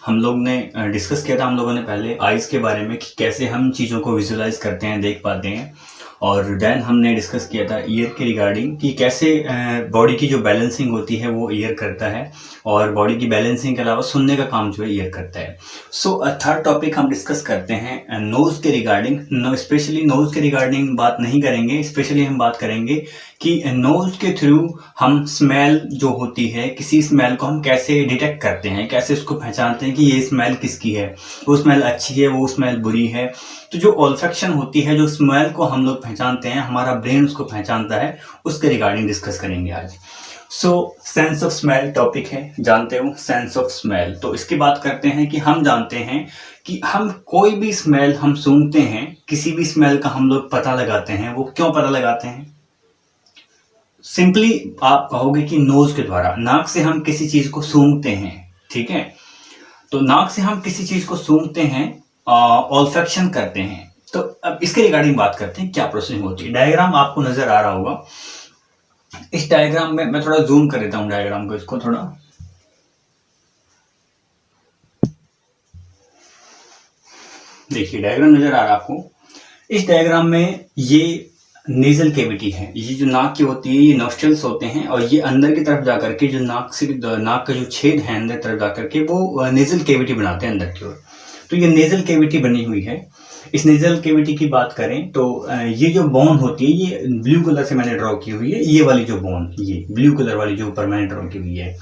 हम लोग ने डिस्कस किया था हम लोगों ने पहले आइज़ के बारे में कि कैसे हम चीज़ों को विजुलाइज करते हैं, देख पाते हैं। और देन हमने डिस्कस किया था ईयर के रिगार्डिंग कि कैसे बॉडी की जो बैलेंसिंग होती है वो ईयर करता है, और बॉडी की बैलेंसिंग के अलावा सुनने का काम जो है ईयर करता है। सो थर्ड टॉपिक हम डिस्कस करते हैं नोज़ के रिगार्डिंग। स्पेशली नोज़ के रिगार्डिंग बात नहीं करेंगे, स्पेशली हम बात करेंगे कि नोज़ के थ्रू हम स्मेल जो होती है, किसी स्मेल को हम कैसे डिटेक्ट करते हैं, कैसे उसको पहचानते हैं कि ये स्मेल किसकी है, वो स्मेल अच्छी है, वो स्मेल बुरी है। तो जो ऑल्फैक्शन होती है, जो स्मेल को हम लोग पहचानते हैं, हमारा ब्रेन उसको पहचानता है, उसके रिगार्डिंग डिस्कस करेंगे आज। सो सेंस ऑफ स्मेल टॉपिक है, जानते हो सेंस ऑफ स्मेल। तो इसकी बात करते हैं कि हम जानते हैं कि हम कोई भी स्मेल हम सूंघते हैं, किसी भी स्मेल का हम लोग पता लगाते हैं। वो क्यों पता लगाते हैं? सिंपली आप कहोगे कि नोज के द्वारा, नाक से हम किसी चीज को सूंघते हैं, ठीक है। तो नाक से हम किसी चीज को सूंघते हैं, ऑल्फैक्शन करते हैं। तो अब इसके रिगार्डिंग बात करते हैं क्या प्रोसेसिंग होती है। डायग्राम आपको नजर आ रहा होगा। इस डायग्राम में मैं थोड़ा जूम कर देता हूं डायग्राम को, इसको थोड़ा। देखिए डायग्राम नजर आ रहा है आपको। इस डायग्राम में ये नेजल कैविटी है, ये जो नाक की होती है, ये नॉस्ट्रल्स होते हैं, और ये अंदर की तरफ जाकर के जो नाक का जो छेद है अंदर तरफ जाकर के वो नेजल कैविटी बनाते हैं अंदर की ओर। तो ये नेजल कैविटी बनी हुई है। इस नेजल कैविटी की बात करें तो ये जो बोन होती है, ये ब्लू कलर से मैंने ड्रॉ की हुई है। ये वाली जो बोन, ये ब्लू कलर वाली जो ऊपर मैंने ड्रॉ की हुई है,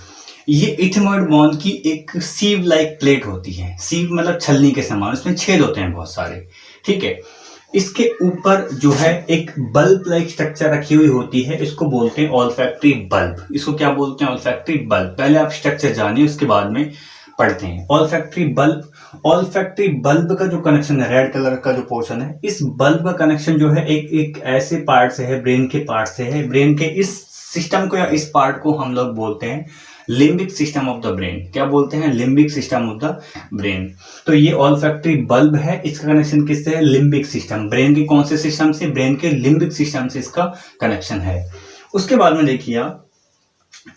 ये इथेमॉइड बोन की एक सीव लाइक प्लेट होती है। सीव मतलब छलनी के समान, उसमें छेद होते हैं बहुत सारे, ठीक है। इसके ऊपर जो है एक बल्ब लाइक स्ट्रक्चर रखी हुई होती है, इसको बोलते हैं ऑल्फैक्टरी बल्ब। इसको क्या बोलते हैं? Olfactory bulb. पहले आप स्ट्रक्चर जानिए, उसके बाद में पढ़ते हैं। ऑल्फैक्टरी बल्ब, ऑल्फैक्टरी बल्ब का जो कनेक्शन है, रेड कलर का जो पोर्शन है, इस बल्ब का कनेक्शन जो है एक ऐसे पार्ट से है, ब्रेन के पार्ट से है। ब्रेन के इस सिस्टम को या इस पार्ट को हम लोग बोलते हैं limbic system of the brain. क्या बोलते हैं? Limbic system of the brain. तो ये ऑल्फैक्टरी बल्ब है, इसका कनेक्शन किससे है? Limbic system. ब्रेन के कौन से सिस्टम से? ब्रेन के लिम्बिक सिस्टम से इसका कनेक्शन है। उसके बाद में देखिए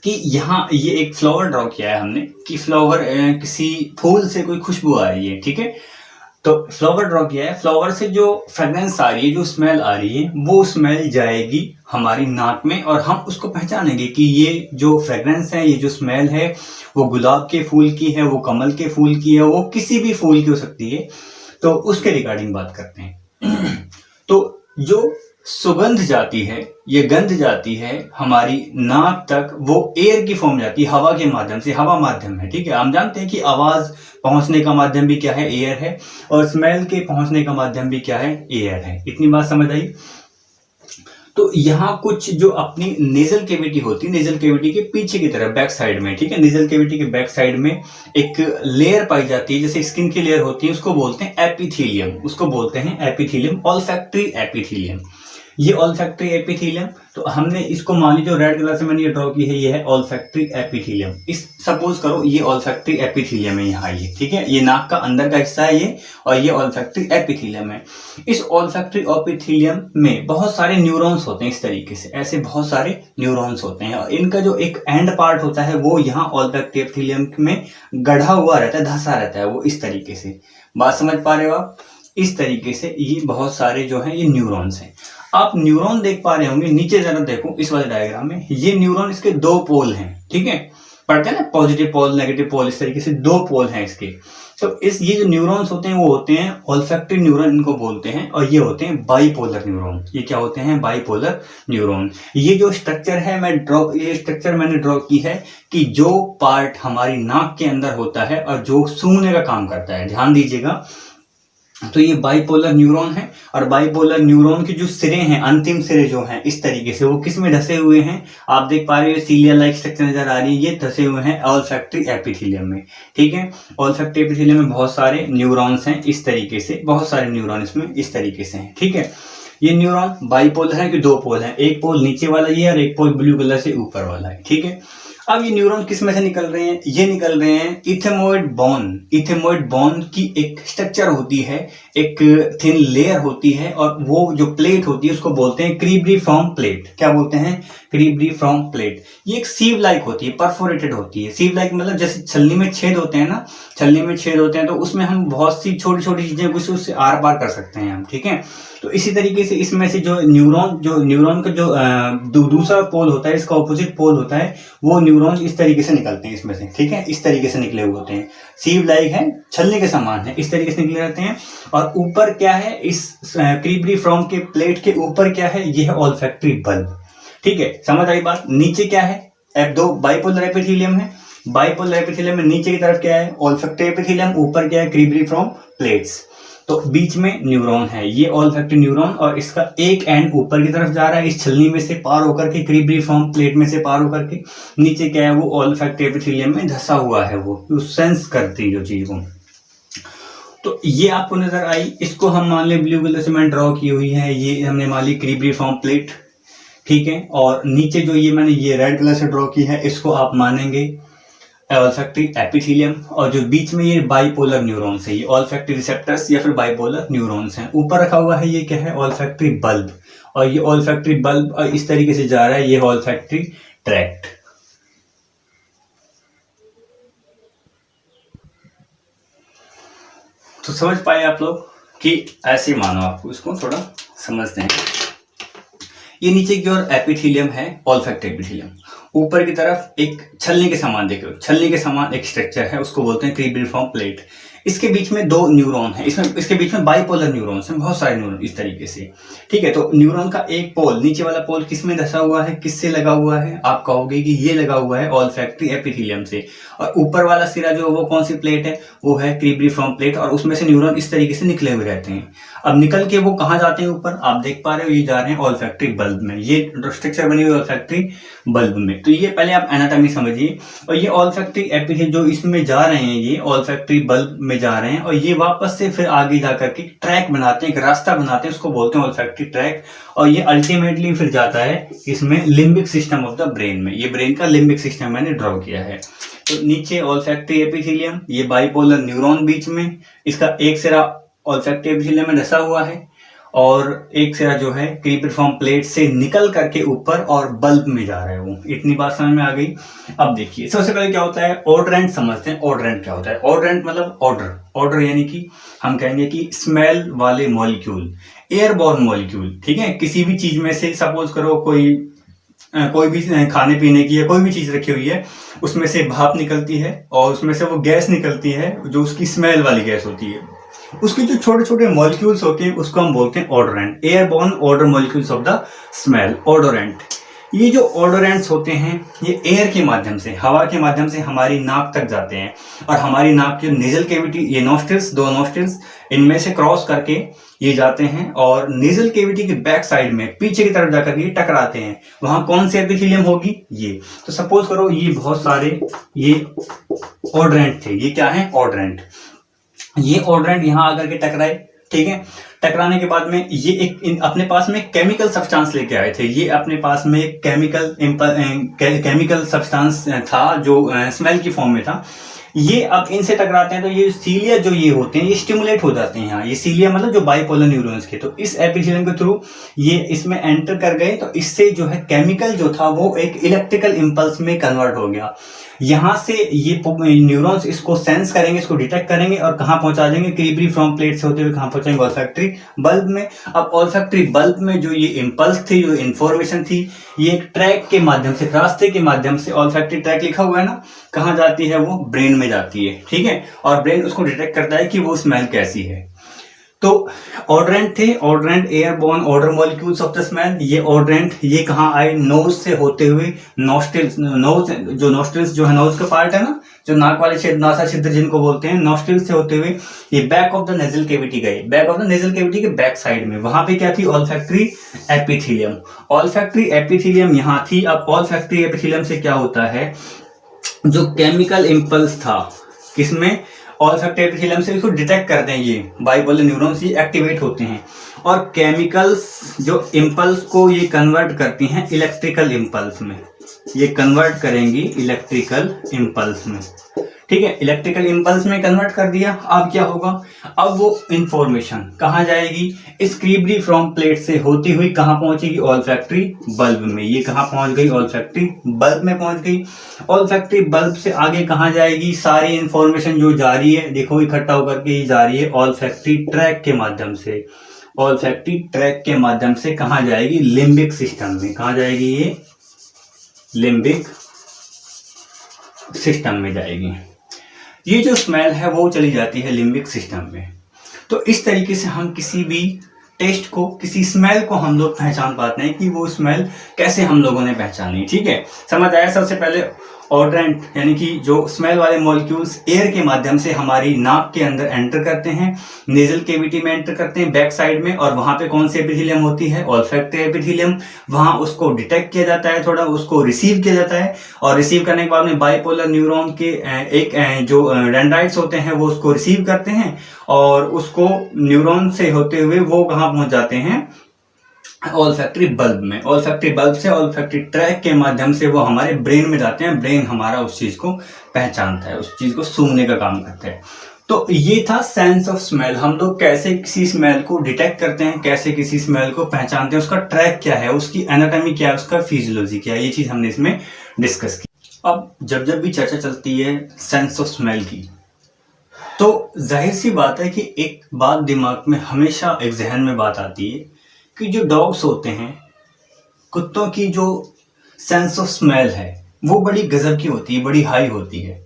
कि यहाँ ये एक फ्लावर ड्रॉ किया है हमने कि फ्लावर किसी फूल से कोई खुशबू आ रही है, ठीक है। तो फ्लावर ड्रॉ किया है, फ्लावर से जो फ्रेग्रेंस आ रही है, जो स्मेल आ रही है, वो स्मेल जाएगी हमारी नाक में, और हम उसको पहचानेंगे कि ये जो फ्रेग्रेंस है, ये जो स्मेल है, वो गुलाब के फूल की है, वो कमल के फूल की है, वो किसी भी फूल की हो सकती है। तो उसके रिगार्डिंग बात करते हैं। तो जो सुगंध जाती है, ये गंध जाती है हमारी नाक तक, वो एयर की फॉर्म जाती है, हवा के माध्यम से। हवा माध्यम है, ठीक है। हम जानते हैं कि आवाज पहुंचने का माध्यम भी क्या है? एयर है। और स्मेल के पहुंचने का माध्यम भी क्या है? एयर है। इतनी बात समझ आई? तो यहाँ कुछ जो अपनी नेजल कैविटी होती है, नेजल कैविटी के पीछे की तरफ, बैक साइड में, ठीक है, नेजल कैविटी के बैक साइड में एक लेयर पाई जाती है, जैसे स्किन की लेयर होती है, उसको बोलते हैं एपिथेलियम। उसको बोलते हैं एपिथेलियम, ऑल्फैक्टरी एपिथेलियम। ये ऑल्फैक्टरी एपिथेलियम, तो हमने इसको मान लीजिए रेड कलर से मैंने ये ड्रॉ की है, ये है ऑल्फैक्टरी एपिथेलियम। इस सपोज करो ये ऑल्फैक्टरी एपिथेलियम है यहाँ, ये ठीक है, ये नाक का अंदर का हिस्सा है ये, और ये ऑल्फैक्टरी एपिथेलियम है। इस ऑल्फैक्टरी एपिथेलियम में बहुत सारे न्यूरॉन्स होते हैं, इस तरीके से, ऐसे बहुत सारे न्यूरॉन्स होते हैं, और इनका जो एक एंड पार्ट होता है वो यहाँ ऑल्फैक्टरी एपिथेलियम में गढ़ा हुआ रहता है, धंसा रहता है, वो इस तरीके से। बात समझ पा रहे हो आप? इस तरीके से ये बहुत सारे जो है ये न्यूरॉन्स हैं। आप न्यूरॉन देख पा रहे होंगे, नीचे जरा देखो इस वाले डायग्राम में, ये न्यूरॉन, इसके दो पोल हैं, ठीक है। पढ़ते हैं ना, पॉजिटिव पोल, नेगेटिव पोल, इस तरीके से दो पोल हैं इसके। तो ये जो न्यूरॉन्स होते हैं वो होते हैं ऑल्फैक्टरी न्यूरॉन, इनको बोलते हैं, और ये होते हैं बाइपोलर न्यूरॉन। ये क्या होते हैं? Bipolar neuron. ये जो स्ट्रक्चर है ये स्ट्रक्चर मैंने ड्रॉ की है कि जो पार्ट हमारी नाक के अंदर होता है और जो सूंघने का काम करता है, ध्यान दीजिएगा। तो ये बाइपोलर न्यूरॉन है, और बाइपोलर न्यूरॉन के जो सिरे हैं, अंतिम सिरे जो हैं, इस तरीके से वो किस में धसे हुए हैं? आप देख पा रहे हो, सीलिया लाइक स्ट्रक्चर नजर आ रही है, ये धसे हुए हैं ऑल्फैक्टरी एपिथेलियम में, ठीक है। ऑल्फैक्टरी एपिथेलियम में बहुत सारे न्यूरॉन्स हैं, इस तरीके से, बहुत सारे न्यूरॉन इसमें इस तरीके से हैं, ठीक है। ये न्यूरॉन बाइपोलर है कि दो पोल है, एक पोल नीचे वाला ये और एक पोल ब्लू कलर से ऊपर वाला है, ठीक है। अब ये न्यूरॉन किस में से निकल रहे हैं? ये निकल रहे हैं इथेमोइड बोन। इथेमोइड बोन की एक स्ट्रक्चर होती है, एक थिन लेयर होती है, और वो जो प्लेट होती है उसको बोलते हैं क्रीब्रिफॉर्म प्लेट। क्या बोलते हैं? क्रीब्रिफॉर्म प्लेट। ये एक सीव लाइक होती है, परफोरेटेड होती है। सीव लाइक मतलब जैसे छलनी में छेद होते हैं ना, छलनी में छेद होते हैं तो उसमें हम बहुत सी छोटी छोटी चीजें कुछ उससे आर पार कर सकते हैं हम, ठीक है। तो इसी तरीके से इसमें से जो न्यूरॉन का जो दूसरा पोल होता है, इसका ऑपोजिट पोल होता है, वो न्यूरॉन इस तरीके से निकलते हैं इसमें से, ठीक है। इस तरीके से निकले हुए होते हैं, सीव लाइक है, छलनी के समान है, इस तरीके से निकले रहते हैं। और ऊपर क्या है, इस क्रीब्रिफॉर्म के प्लेट के ऊपर क्या है, ये है ऑल्फैक्टरी बल्ब, ठीक है। समझ आई बात? नीचे क्या है, F2 बाइपोलर एपिथेलियम है। बाइपोलर एपिथेलियम में नीचे की तरफ क्या है, ऑल्फैक्टरी एपिथेलियम, ऊपर क्या है, क्रीब्रिफॉर्म प्लेट्स। तो बीच में न्यूरॉन है, ये ऑल्फैक्टरी न्यूरॉन, और इसका एक एंड ऊपर की तरफ जा रहा है इस छलनी में से पार होकर के, क्रीब्रिफॉर्म प्लेट में से पार होकर के। नीचे क्या है, वो ऑल्फैक्टरी एपिथेलियम में धंसा हुआ है, वो सेंस करती है जो चीज को। तो ये आपको नजर आई। इसको हम मान ले ब्लू कलर से मैंने ड्रॉ की हुई है, ये हमने मान ली क्रीब्रिफॉर्म प्लेट, ठीक है। और नीचे जो ये मैंने ये रेड कलर से ड्रॉ की है, इसको आप मानेंगे ऑल्फैक्टरी एपिथेलियम, और जो बीच में ये बाइपोलर न्यूरॉन्स है, ये ऑल्फैक्टरी रिसेप्टर्स या फिर बाइपोलर न्यूरॉन्स हैं। ऊपर रखा हुआ है ये क्या है, ऑल्फैक्टरी बल्ब, और ये ऑल्फैक्टरी बल्ब इस तरीके से जा रहा है, ये ऑल्फैक्टरी ट्रैक्ट। तो समझ पाए आप लोग कि ऐसे मानो, आपको इसको थोड़ा समझते हैं। ये नीचे की ओर एपिथेलियम है, ऑल्फैक्टरी एपिथेलियम। ऊपर की तरफ एक छलनी के समान, देखो छलनी के समान एक स्ट्रक्चर है, उसको बोलते हैं क्रीब्रिफॉर्म प्लेट। इसके बीच में दो न्यूरॉन है, इसके बीच में बाइपोलर न्यूरॉन्स हैं, बहुत सारे न्यूरॉन इस तरीके से, ठीक है। तो न्यूरॉन का एक पोल, नीचे वाला पोल किसमें धंसा हुआ है, किससे लगा हुआ है? आप कहोगे कि ये लगा हुआ है ऑल्फैक्टरी एपिथेलियम से, और ऊपर वाला सिरा जो वो कौन सी प्लेट है, वो है क्रीब्रिफॉर्म प्लेट, और उसमें से न्यूरॉन इस तरीके से निकले हुए रहते हैं। अब निकल के वो कहाँ जाते हैं, ऊपर आप देख पा रहे हो, ये जा रहे हैं ऑल्फैक्टरी बल्ब में, ये स्ट्रक्चर बनी हुई ऑल्फैक्टरी बल्ब में। तो ये पहले आप एनाटॉमी समझिए। और ये ऑल्फैक्टरी एपिथेलियम जो इसमें जा रहे हैं, ये ऑल्फैक्टरी बल्ब में जा रहे हैं, और ये वापस से फिर आगे जाकर के ट्रैक बनाते हैं, एक रास्ता बनाते हैं, उसको बोलते हैं ऑल्फैक्टरी ट्रैक। और ये अल्टीमेटली फिर जाता है इसमें limbic system of the brain में। ये ब्रेन का लिम्बिक सिस्टम मैंने ड्रॉ किया है। तो नीचे ऑल्फैक्टरी एपिथेलियम, ये बाइपोलर न्यूरॉन बीच में, इसका एक सिरा ऑल्फैक्टरी एपिथेलियम में धंसा हुआ है, और एक सिरा जो है क्रीब्रिफॉर्म प्लेट से निकल करके ऊपर और बल्ब में जा रहा है वो। इतनी बात समझ में आ गई। अब देखिए सबसे पहले क्या होता है, ऑर्डरेंट समझते हैं। ऑर्डरेंट क्या होता है? ऑर्डरेंट मतलब ऑर्डर, ऑर्डर यानी कि हम कहेंगे कि स्मेल वाले मॉलिक्यूल, एयरबॉर्न मॉलिक्यूल, ठीक है। किसी भी चीज में से सपोज करो कोई भी खाने पीने की या कोई भी चीज रखी हुई है, उसमें से भाप निकलती है और उसमें से वो गैस निकलती है जो उसकी स्मेल वाली गैस होती है। उसके जो छोटे छोटे मॉलिक्यूल्स होते हैं उसको हम बोलते हैं odorant, airborne odour molecules of the smell, odorant. ये जो ऑर्डोरेंट्स होते हैं ये एयर के माध्यम से, हवा के माध्यम से हमारी नाक तक जाते हैं, और हमारी नाक की नेजल कैविटी, ये नॉस्ट्रिल्स, दो नॉस्ट्रिल्स, इनमें से क्रॉस करके ये जाते हैं और नेजल कैविटी के बैक साइड में पीछे की तरफ जाकर ये टकराते हैं। वहां कौन सी एपिथेलियम होगी? ये। तो सपोज करो ये बहुत सारे ये ऑर्डरेंट थे, ये क्या है? ऑर्डरेंट। ये ऑर्डरेंट यहां आकर के टकराए, ठीक है। टकराने के बाद में ये एक अपने पास में केमिकल सब्सटेंस लेके आए थे। ये अपने पास में केमिकल सब्सटेंस था जो स्मेल की फॉर्म में था। ये अब इनसे टकराते हैं तो ये सीलिया जो ये होते हैं ये स्टिमुलेट हो जाते हैं। यहाँ ये सीलिया मतलब जो बाइपोलर न्यूरॉन्स के, तो इस एपिथेलियम के थ्रू ये इसमें एंटर कर गए, तो इससे जो है केमिकल जो था वो एक इलेक्ट्रिकल इंपल्स में कन्वर्ट हो गया। यहाँ से ये न्यूरॉन्स इसको सेंस करेंगे, इसको डिटेक्ट करेंगे और कहाँ पहुंचा देंगे? क्रीब्रिफॉर्म प्लेट से होते हुए कहाँ पहुंचाएंगे? ऑल्फैक्टरी बल्ब में। अब ऑल्फैक्टरी बल्ब में जो ये इंपल्स थी, जो इंफॉर्मेशन थी, ये एक ट्रैक के माध्यम से, रास्ते के माध्यम से, ऑल्फैक्टरी ट्रैक लिखा हुआ है ना, कहाँ जाती है? वो ब्रेन में जाती है, ठीक है। और ब्रेन उसको डिटेक्ट करता है कि वो स्मेल कैसी है। तो ऑर्डरेंट थे, odorant airborne odour molecules of the smell. ये ऑर्डरेंट ये कहाँ आए? नोज से होते हुए नॉस्ट्रिल्स, नोज जो नॉस्ट्रिल्स जो है नोज का पार्ट है ना, जो नाक वाले छिद्र, नासा छिद्र जिनको बोलते हैं, नॉस्ट्रिल्स से होते हुए ये back of the nasal cavity गए। Back of the nasal cavity के बैक साइड में वहां पे क्या थी? Olfactory epithelium. ऑल्फैक्टरी एपिथेलियम यहाँ थी। अब ऑल्फैक्टरी एपिथेलियम से क्या होता है? जो केमिकल इंपल्स था किसमें? ऑल्फैक्टरी एपिथेलियम से इसको डिटेक्ट करते हैं, ये बाइपोलर न्यूरॉन्स ये एक्टिवेट होते हैं और केमिकल्स जो इंपल्स को ये कन्वर्ट करती हैं इलेक्ट्रिकल इंपल्स में। ये कन्वर्ट करेंगी इलेक्ट्रिकल इम्पल्स में। ठीक है, इलेक्ट्रिकल इम्पल्स में कन्वर्ट कर दिया। अब क्या होगा, अब वो इंफॉर्मेशन कहाँ जाएगी, स्क्रीबरी फ्रॉम प्लेट से होती हुई कहाँ पहुंचेगी, ऑल्फैक्टरी बल्ब में। ये कहाँ पहुंच गई, ऑल्फैक्टरी बल्ब में पहुंच गई। ऑल्फैक्टरी बल्ब से आगे कहाँ जाएगी, सारी इंफॉर्मेशन जो जा रही है देखो इकट्ठा होकर के जा रही है ऑल्फैक्टरी ट्रैक के माध्यम से। ऑल्फैक्टरी ट्रैक के माध्यम से कहाँ जाएगी, लिम्बिक सिस्टम में। कहाँ जाएगी, ये लिम्बिक सिस्टम में जाएगी। ये जो स्मेल है वो चली जाती है लिम्बिक सिस्टम में। तो इस तरीके से हम किसी भी टेस्ट को, किसी स्मेल को हम लोग पहचान पाते हैं कि वो स्मेल कैसे हम लोगों ने पहचानी। ठीक है, समझ आया। सबसे पहले ऑड्रेंट यानी कि जो स्मेल वाले मॉलिक्यूल्स एयर के माध्यम से हमारी नाक के अंदर एंटर करते हैं, नेजल केविटी में एंटर करते हैं बैक साइड में, और वहां पे कौन सी एपिथेलियम होती है, ऑल्फैक्टरी एपिथेलियम। वहां उसको डिटेक्ट किया जाता है, थोड़ा उसको रिसीव किया जाता है, और रिसीव करने के बाद में बाइपोलर न्यूरॉन के एक जो डेंड्राइट्स होते हैं वो उसको रिसीव करते हैं, और उसको न्यूरॉन से होते हुए वो कहाँ पहुंच जाते हैं, ऑल्फैक्टरी बल्ब में। ऑल्फैक्टरी बल्ब से ऑल्फैक्टरी ट्रैक के माध्यम से वो हमारे ब्रेन में जाते हैं। ब्रेन हमारा उस चीज को पहचानता है, उस चीज को सूंघने का काम करता है। तो ये था सेंस ऑफ स्मेल। हम लोग कैसे किसी स्मेल को डिटेक्ट करते हैं, कैसे किसी स्मेल को पहचानते हैं, उसका ट्रैक क्या है, उसकी एनाटॉमी क्या है, उसका फिजियोलॉजी क्या है, ये चीज हमने इसमें डिस्कस की। अब जब भी चर्चा चलती है सेंस ऑफ स्मेल की, तो जाहिर सी बात है कि एक बात दिमाग में हमेशा एक जहन में बात आती है कि जो डॉग्स होते हैं, कुत्तों की जो सेंस ऑफ स्मेल है वो बड़ी गजब की होती है, बड़ी हाई होती है।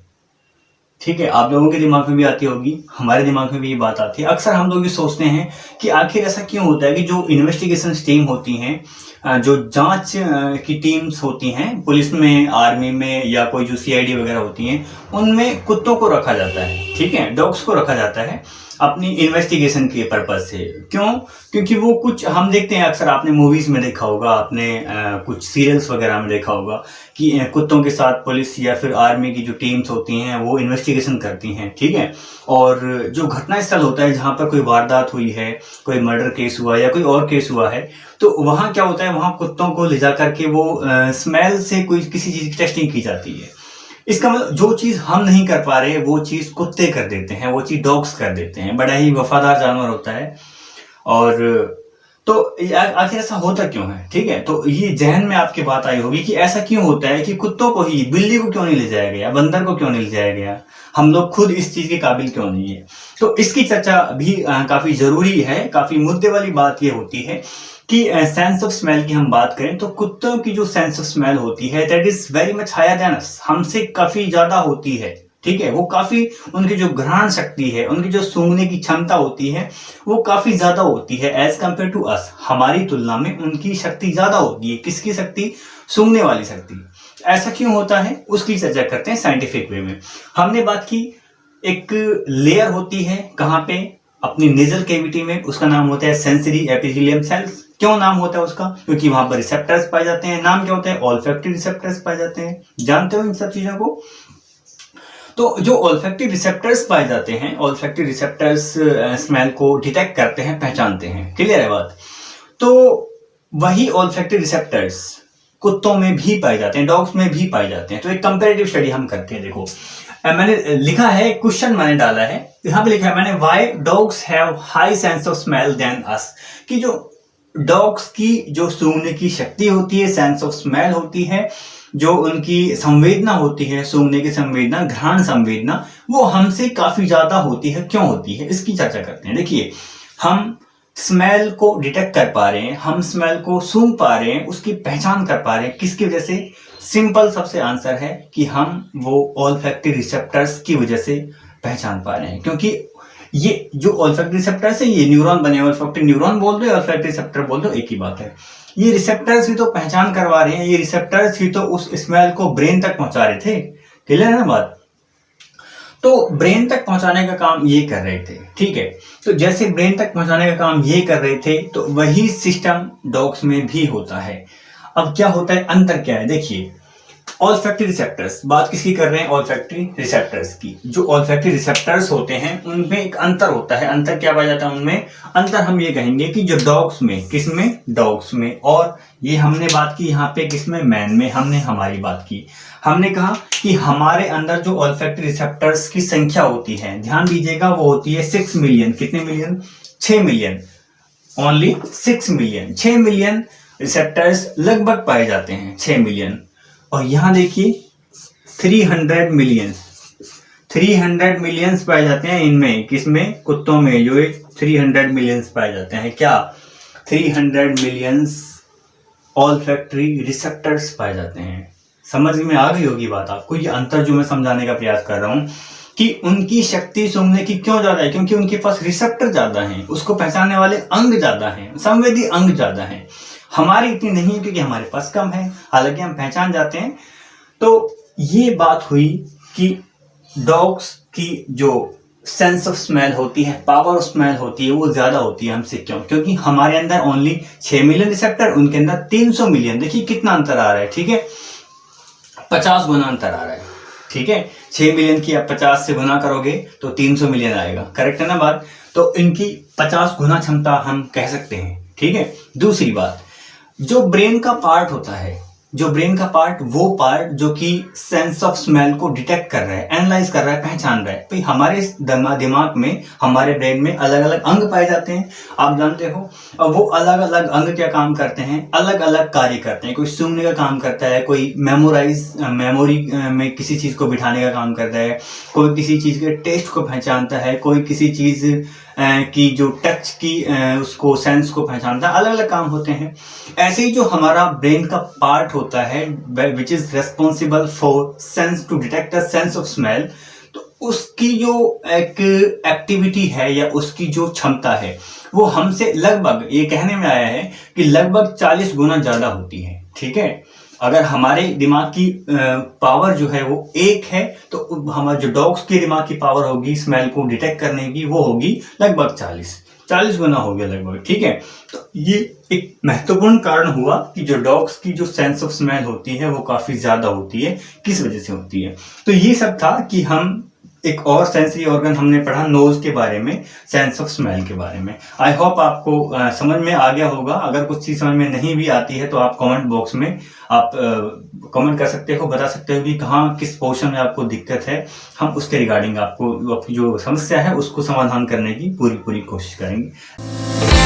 ठीक है, आप लोगों के दिमाग में भी आती होगी, हमारे दिमाग में भी ये बात आती है। अक्सर हम लोग ये सोचते हैं कि आखिर ऐसा क्यों होता है कि जो इन्वेस्टिगेशन टीम होती हैं, जो जांच की टीम्स होती हैं पुलिस में, आर्मी में, या कोई जो सीआईडी वगैरह होती हैं, उनमें कुत्तों को रखा जाता है। ठीक है, डॉग्स को रखा जाता है अपनी इन्वेस्टिगेशन के पर्पज से। क्यों? क्योंकि वो कुछ हम देखते हैं, अक्सर आपने मूवीज में देखा होगा, आपने कुछ सीरियल्स वगैरह में देखा होगा कि कुत्तों के साथ पुलिस या फिर आर्मी की जो टीम्स होती हैं वो इन्वेस्टिगेशन करती हैं। ठीक है, और जो घटनास्थल होता है जहाँ पर कोई वारदात हुई है, कोई मर्डर केस हुआ या कोई और केस हुआ है, तो वहाँ क्या होता है, वहाँ कुत्तों को ले जा करके वो स्मेल से कोई किसी चीज की टेस्टिंग की जाती है। इसका मतलब जो चीज हम नहीं कर पा रहे वो चीज कुत्ते कर देते हैं, वो चीज डॉग्स कर देते हैं। बड़ा ही वफादार जानवर होता है। और तो आखिर ऐसा होता क्यों है? ठीक है, तो ये जहन में आपके बात आई होगी कि ऐसा क्यों होता है कि कुत्तों को ही, बिल्ली को क्यों नहीं ले जाया गया, बंदर को क्यों नहीं ले जाया गया, हम लोग खुद इस चीज के काबिल क्यों नहीं है। तो इसकी चर्चा भी काफी जरूरी है। काफी मुद्दे वाली बात ये होती है कि सेंस ऑफ स्मेल की हम बात करें तो कुत्तों की जो सेंस ऑफ स्मेल होती है that is very much higher than us, हमसे काफी ज्यादा होती है। ठीक है, वो काफी, उनकी जो घ्राण शक्ति है, उनकी जो सूंघने की क्षमता होती है वो काफी ज्यादा होती है एज कंपेयर टू अस। हमारी तुलना में उनकी शक्ति ज्यादा होती है। किसकी शक्ति? सूंघने वाली शक्ति। ऐसा क्यों होता है उसकी चर्चा करते हैं साइंटिफिक वे में। हमने बात की एक लेयर होती है, कहाँ पे? अपनी नेजल कैविटी में, उसका नाम होता है सेंसरी एपिथेलियम सेल्स। क्यों नाम होता है उसका? क्योंकि वहां पर रिसेप्टर्स पाए जाते हैं। नाम क्या होता है? ऑल्फैक्टरी रिसेप्टर्स पाए जाते हैं। जानते हो इन सब चीजों को? तो जो ऑल्फैक्टरी रिसेप्टर्स पाए जाते हैं, ऑल्फैक्टरी रिसेप्टर्स स्मेल को डिटेक्ट करते हैं, पहचानते हैं। क्लियर है बात? तो वही ऑल्फैक्टरी रिसेप्टर्स कुत्तों में भी पाए जाते हैं, डॉग्स में भी पाए जाते हैं। तो एक कंपैरेटिव स्टडी हम करते हैं। देखो मैंने लिखा है, क्वेश्चन मैंने डाला है, यहाँ पे लिखा है मैंने, why dogs have high sense of smell than us. कि जो डॉग्स की जो सूंघने की शक्ति होती है, सेंस ऑफ स्मेल होती है, जो उनकी संवेदना होती है, सूंघने की संवेदना, घ्राण संवेदना, वो हमसे काफी ज्यादा होती है। क्यों होती है इसकी चर्चा करते हैं। देखिए, हम स्मेल को डिटेक्ट कर पा रहे हैं, हम स्मेल को सूंघ पा रहे हैं, उसकी पहचान कर पा रहे हैं, किसकी वजह से? सिंपल सबसे आंसर है कि हम वो ऑल्फैक्टरी रिसेप्टर्स की वजह से पहचान पा रहे हैं। क्योंकि ये जो ऑल्फैक्टरी रिसेप्टर्स है, ये न्यूरॉन बने, ऑल्फैक्टरी न्यूरॉन बोल दो, ऑल्फैक्टरी रिसेप्टर बोल दो, एक ही बात है। ये रिसेप्टर्स ही तो पहचान करवा रहे हैं, ये रिसेप्टर्स ही तो उस स्मेल को ब्रेन तक पहुंचा रहे थे। क्लियर है ना बात? तो ब्रेन तक पहुंचाने का काम ये कर रहे थे। ठीक है, तो जैसे ब्रेन तक पहुंचाने का काम ये कर रहे थे, तो वही सिस्टम डॉग्स में भी होता है। अब क्या होता है, अंतर क्या है? देखिए, ऑल्फैक्टरी रिसेप्टर्स, बात किसकी कर रहे हैं? ऑल्फैक्टरी रिसेप्टर्स की। जो ऑल्फैक्टरी रिसेप्टर्स होते हैं उनमें एक अंतर होता है। अंतर क्या पाया जाता है उनमें? अंतर हम ये कहेंगे कि जो डॉग्स में, किसमें? डॉग्स में। और ये हमने बात की यहाँ पे किसमें? मैन में। हमने हमारी बात की, हमने कहा कि हमारे अंदर जो ऑल्फैक्टरी रिसेप्टर्स की संख्या होती है, ध्यान दीजिएगा, वो होती है 6 मिलियन। कितने million? 6 million. Only 6 million. 6 million receptors लगभग पाए जाते हैं, 6 मिलियन। और यहां देखिए 300 मिलियंस, 300 मिलियंस पाए जाते हैं इनमें, किसमें? कुत्तों में। जो 300 मिलियंस पाए जाते हैं, क्या? 300 मिलियंस ऑल्फैक्टरी रिसेप्टर्स पाए जाते हैं। समझ में आ गई होगी बात आपको। ये अंतर जो मैं समझाने का प्रयास कर रहा हूं कि उनकी शक्ति सूंघने की क्यों ज्यादा है? क्योंकि उनके पास रिसेप्टर ज्यादा हैं, उसको पहचानने वाले अंग ज्यादा हैं, संवेदी अंग ज्यादा हैं। हमारी इतनी नहीं है क्योंकि हमारे पास कम है, हालांकि हम पहचान जाते हैं। तो ये बात हुई कि डॉग्स की जो सेंस ऑफ स्मेल होती है, पावर ऑफ स्मेल होती है, वो ज्यादा होती है हमसे। क्यों? क्योंकि हमारे अंदर ओनली 6 मिलियन रिसेप्टर, उनके अंदर 300 मिलियन। देखिए कितना अंतर आ रहा है, ठीक है? 50 गुना अंतर आ रहा है, ठीक है? 6 मिलियन की आप 50 से गुना करोगे तो 300 मिलियन आएगा, करेक्ट है ना बात? तो इनकी 50 गुना क्षमता हम कह सकते हैं, ठीक है? दूसरी बात, जो ब्रेन का पार्ट होता है, जो ब्रेन का पार्ट, वो पार्ट जो कि सेंस ऑफ स्मेल को डिटेक्ट कर रहा है, एनालाइज कर रहा है, पहचान रहा है। भाई हमारे दिमाग में, हमारे ब्रेन में अलग अलग अंग पाए जाते हैं, आप जानते हो। और वो अलग अलग अंग क्या काम करते हैं? अलग अलग कार्य करते हैं। कोई सूंघने का काम करता है, कोई मेमोरी में किसी चीज को बिठाने का काम करता है, कोई किसी चीज के टेस्ट को पहचानता है, कोई किसी चीज की जो टच की उसको सेंस को पहचानता है। अलग अलग काम होते हैं। ऐसे ही जो हमारा ब्रेन का पार्ट होता है which is responsible for sense to detect the sense of smell, तो उसकी जो एक एक्टिविटी है या उसकी जो क्षमता है वो हमसे लगभग, ये कहने में आया है कि लगभग 40 गुना ज्यादा होती है, ठीक है? अगर हमारे दिमाग की पावर जो है वो 1 है, तो हमारे जो डॉग्स की दिमाग की पावर होगी स्मेल को डिटेक्ट करने की, वो होगी लगभग 40 गुना हो गया लगभग, ठीक है? तो ये एक महत्वपूर्ण कारण हुआ कि जो डॉग्स की जो सेंस ऑफ स्मेल होती है वो काफी ज्यादा होती है। किस वजह से होती है? तो ये सब था कि हम एक और सेंसरी ऑर्गन हमने पढ़ा नोज के बारे में, सेंस ऑफ स्मेल के बारे में। आई होप आपको समझ में आ गया होगा। अगर कुछ चीज समझ में नहीं भी आती है तो आप कमेंट बॉक्स में आप कमेंट कर सकते हो, बता सकते हो कि कहाँ किस पोर्शन में आपको दिक्कत है। हम उसके रिगार्डिंग आपको जो समस्या है उसको समाधान करने की पूरी कोशिश करेंगे।